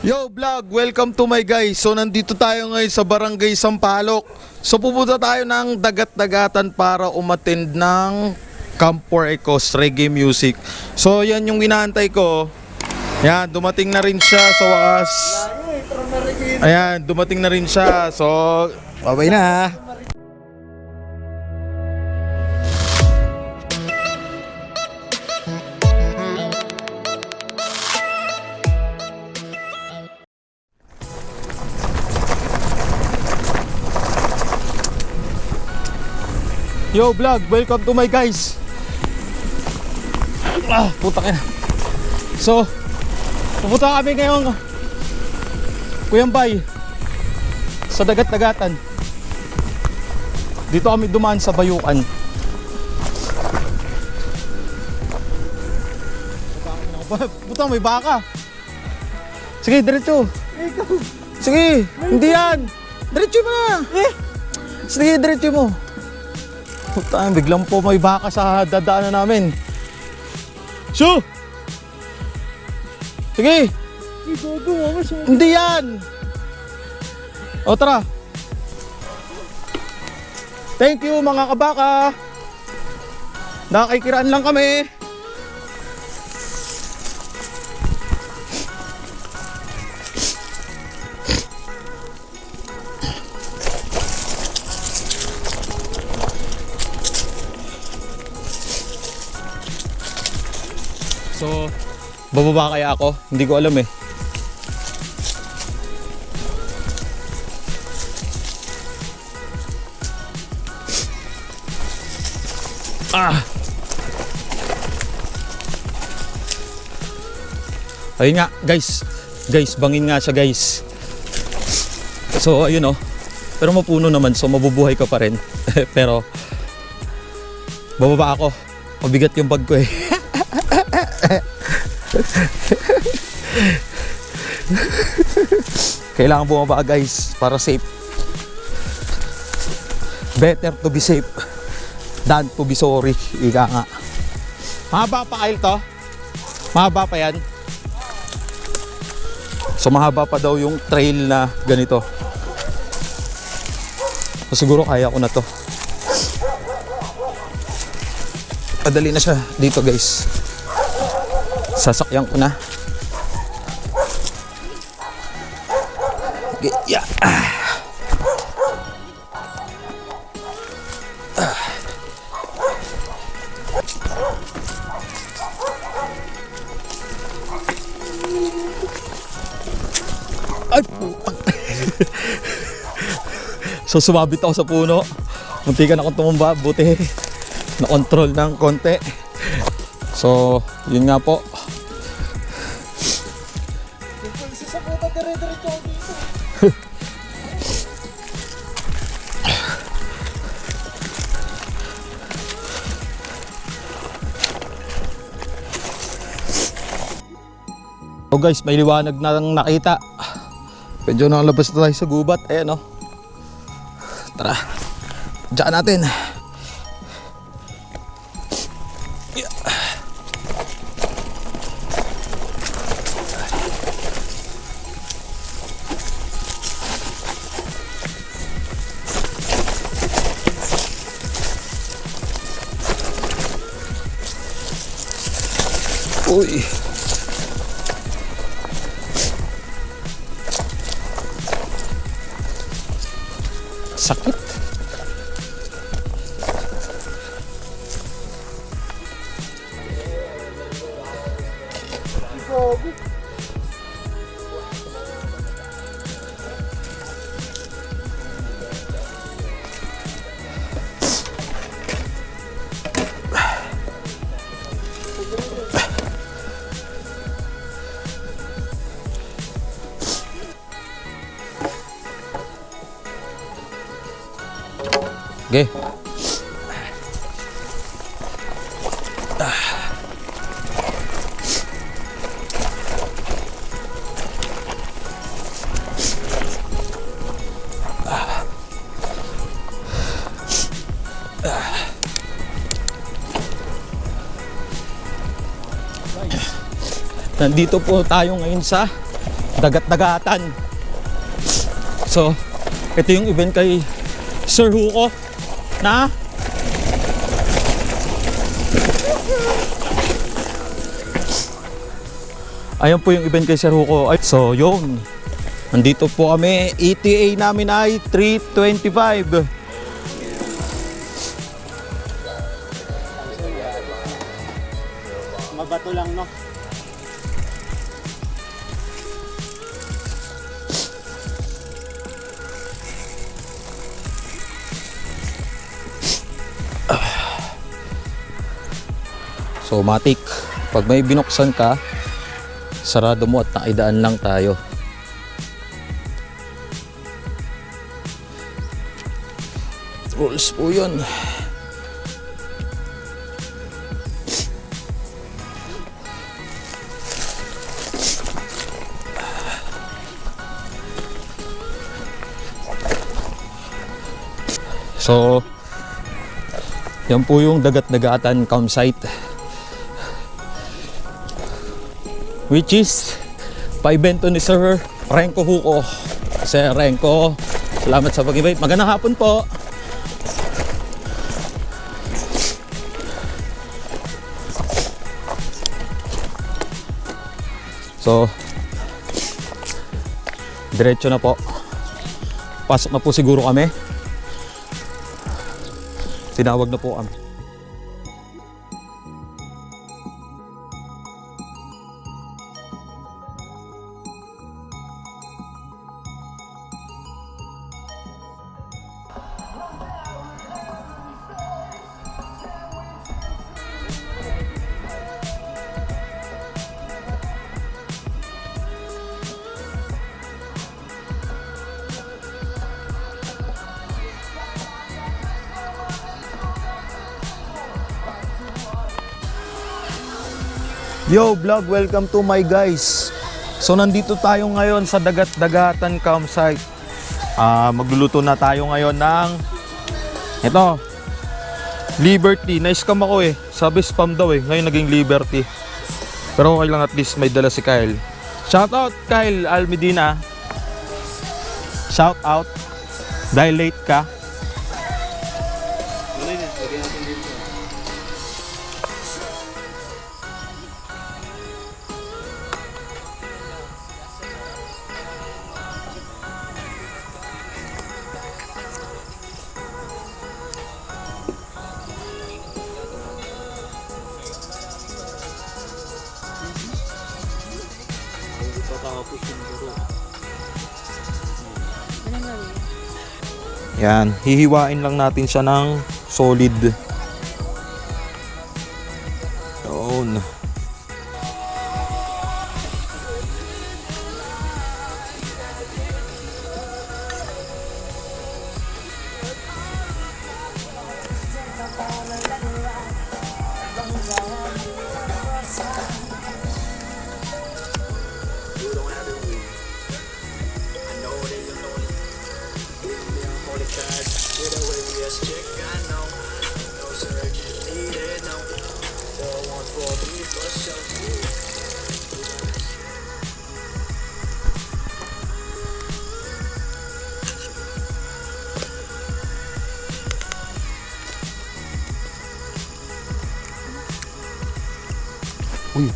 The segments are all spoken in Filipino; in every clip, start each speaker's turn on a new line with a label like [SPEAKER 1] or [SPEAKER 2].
[SPEAKER 1] Yo vlog, welcome to my guys. So nandito tayo ngayon sa Barangay Sampaloc. So pupunta tayo ng Dagat-Dagatan para umattend ng Camp for Ecos reggae music. So yan yung inaantay ko. Yan, dumating na rin siya sa wakas. Ayan, dumating na rin siya. So, babay na. Yo vlog, welcome to my guys. Puta ka na. So, pupunta kami ngayong Kuyambay sa Dagat-Dagatan. Dito kami dumaan sa Bayukan. Puta, may baka. Sige, diretso. Sige, hindi yan. Diretso mo na. Sige, diretso mo. Puta, biglang po may baka sa dadaanan namin. Shoo! Sige! Hindi yan! O tara! Thank you mga kabaka! Nakikiraan lang kami! So, bababa kaya ako? Hindi ko alam eh. Ayun nga, guys. Guys, bangin nga siya, guys. So, ayun oh. Pero mapuno naman, so mabubuhay ka pa rin. Pero, bababa ako. Mabigat yung bag ko eh. Kailangan bumaba guys para safe. Better to be safe than to be sorry. Ika nga. Mahaba pa kail to? Mahaba pa yan? So mahaba pa daw yung trail na ganito. So siguro kaya ko na to. Padali na siya dito guys. Sasakyan ko na. Okay, yeah. Ay, putang. So sumabit ako sa puno. Muntikan akong tumumba, buti na-control ng konti. So, yun nga po. So guys, may liwanag na nakita. Medyo nakalabas na tayo sa gubat. Ayan o. Tara. Diyan natin. Yeah. Uy. Sakit. Okay. Nandito po tayo ngayon sa Dagat-Dagatan. So, ito yung event kay Sir Huko na ayan po yung event kay Sir Huko. So, yun. Nandito po kami. ETA namin ay 3:25.
[SPEAKER 2] Mabato lang, no?
[SPEAKER 1] So, matik. Pag may binuksan ka, sarado mo at naidaan lang tayo. Rules po yun. So, yan po yung Dagat-Dagatan Campsite, which is pa-evento ni Sir Renko Huko. Sir Renko, salamat sa pag-invite. Magandang hapon po. So, diretso na po. Pasok na po siguro kami. Tinawag na po kami. Yo vlog, welcome to my guys. So nandito tayo ngayon sa Dagat-Dagatan Campsite. Magluluto na tayo ngayon ng ito, Liberty. Na-scam ako eh. Sabi spam daw eh. Ngayon naging Liberty. Pero okay lang, at least may dala si Kyle. Shout out Kyle Almedina. Shout out. Dahil late ka. Yan, hihiwain lang natin siya ng solid. Yun. Uy.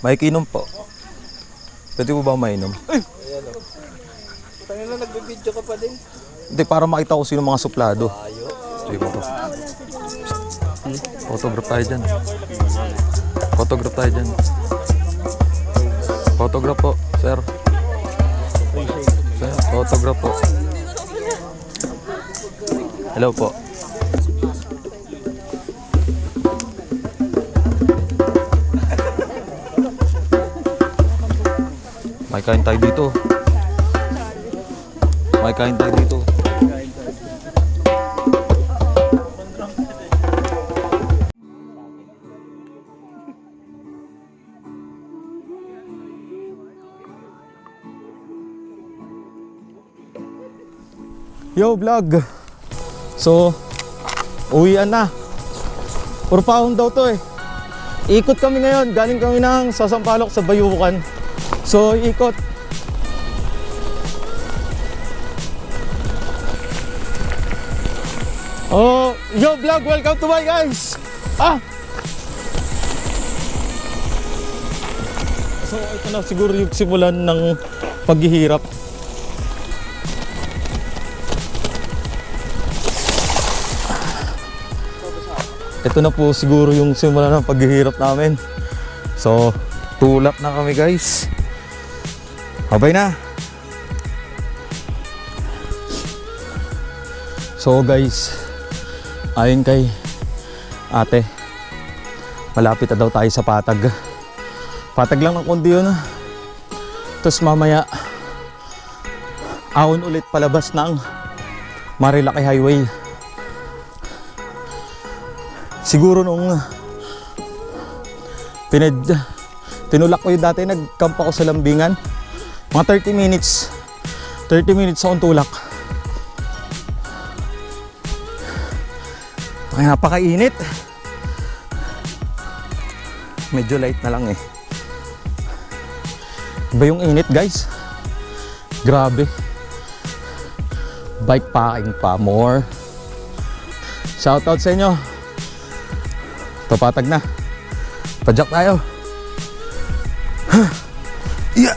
[SPEAKER 1] Maikinom po. Pwede po ba mainom? Ay!
[SPEAKER 2] Ayan o. Tangin lang, nagbibideo ka pa din.
[SPEAKER 1] Hindi, para makita ko sino mga suplado. Sige po. Photograph tayo dyan. Photograph tayo dyan. Photograph po, sir. Sir, photograph po. Hello po. May kain tayo dito. May kain tayo dito. Yo vlog. So, uwian na. Puro pahon daw to eh. Ikot kami ngayon. Galing kami ng Sasampalok sa Bayukan. So, ikot. Oh, yo vlog, welcome to my guys. So, ito na siguro yung simulan ng paghihirap. Ito na po siguro yung simula ng paghihirap namin. So, tulak na kami guys. Habay na. So guys, ayon kay ate, malapit na daw tayo sa Patag. Patag lang ng kundi yun. Tapos mamaya, ahon ulit palabas ng Marilaki Highway. Siguro nung tinulak ko yung dati, nag-camp ako sa Lambingan. Mga 30 minutes. 30 minutes akong tulak. Ay, napakainit. Medyo light na lang eh. Iba yung init guys. Grabe. Bike packing pa more. Shoutout sa inyo. Patag na. Pajak tayo. Yeah.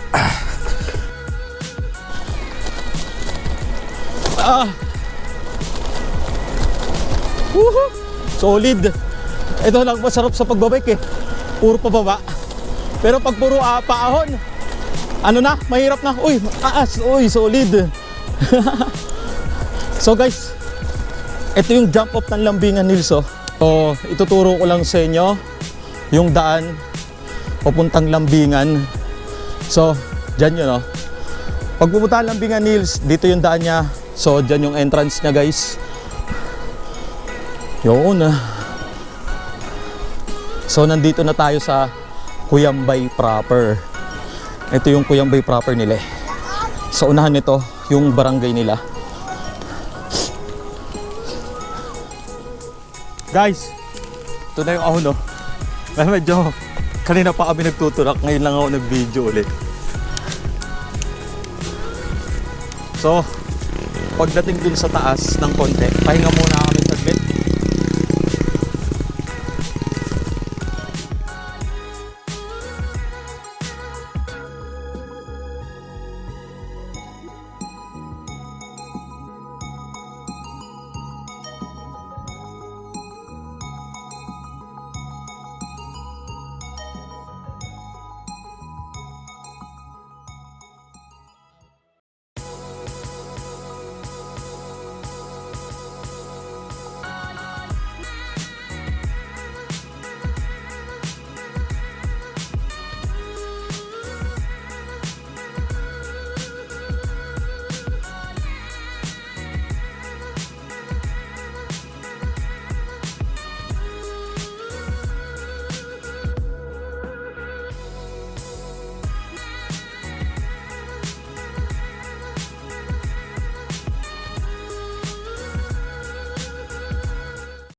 [SPEAKER 1] Woohoo! Solid. Ito lang masarap sa pagbabike eh. Puro pababa. Pero pag puro paahon, ano na, mahirap na. Uy, aas. Uy, solid. So guys, ito yung jump off ng Lambingan Hills oh. So, ituturo ko lang sa inyo yung daan papuntang Lambingan. So, dyan yun, oh. Pag pupunta ang Lambingan Hills, dito yung daan niya. So, dyan yung entrance niya, guys. Yun. So, nandito na tayo sa Cuyambay proper. Ito yung Cuyambay proper nila. Sa unahan nito, yung barangay nila. Guys, ito na yung ahon oh. Medyo kanina pa kami nagtutulak, ngayon lang ako nag-video ulit. So, pagdating dun sa taas ng konti, pahinga muna kami